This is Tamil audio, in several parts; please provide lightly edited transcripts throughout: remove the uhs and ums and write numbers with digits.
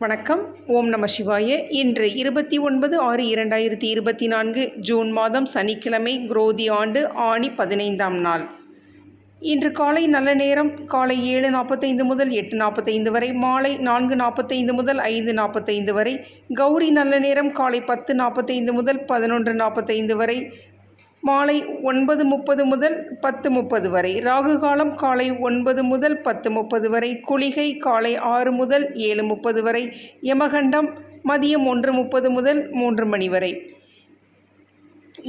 வணக்கம். ஓம் நம சிவாய. இன்று 29/6/2024 ஜூன் மாதம் சனிக்கிழமை, குரோதி ஆண்டு ஆணி 15ஆம் நாள். இன்று காலை நல்ல நேரம் காலை 7:45 முதல் 8:45 வரை, மாலை 4:45 முதல் 5:45 வரை. கௌரி நல்ல நேரம் காலை 10:45 முதல் 11:45 வரை, மாலை 9:30 முதல் 10:30 வரை. ராகு காலம் காலை 9 முதல் 10:30 வரை. குளிகை காலை 6 முதல் 7:30 வரை. யமகண்டம் மதியம் 1:30 முதல் 3 மணி வரை.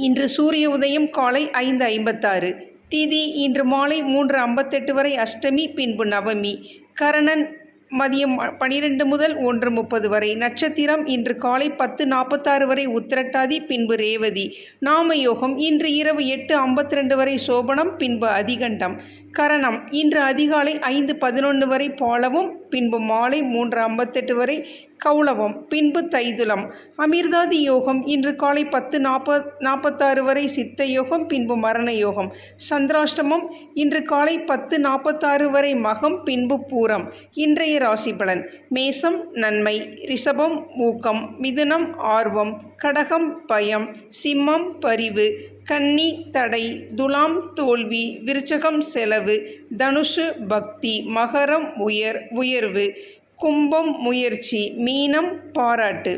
இன்று சூரிய உதயம் காலை 5:56. திதி இன்று மாலை 3:58 வரை அஷ்டமி, பின்பு நவமி. கரணன் மதியம் 12 முதல் 1:30 வரை. நட்சத்திரம் இன்று காலை 10:46 வரை உத்திரட்டாதி, பின்பு ரேவதி. நாம யோகம் இன்று இரவு 8:52 வரை சோபனம், பின்பு அதிகண்டம். கரணம் இன்று அதிகாலை 5:11 வரை பாலவும், பின்பு மாலை 3:58 வரை கௌளவம், பின்பு தைதுலம். அமிர்தாதி யோகம் இன்று காலை 10:46 வரை சித்த யோகம், பின்பு மரண யோகம். சந்திராஷ்டமம் இன்று காலை 10:46 வரை மகம், பின்பு பூரம். இன்றைய ராசி பலன்: மேசம் நன்மை, ரிஷபம் ஊக்கம், மிதுனம் ஆர்வம், கடகம் பயம், சிம்மம் பரிவு, கன்னி தடை, துலாம் தோல்வி, விருச்சகம் செலவு, தனுஷு பக்தி, மகரம் உயர்வு, கும்பம் முயற்சி, மீனம் பாராட்டு.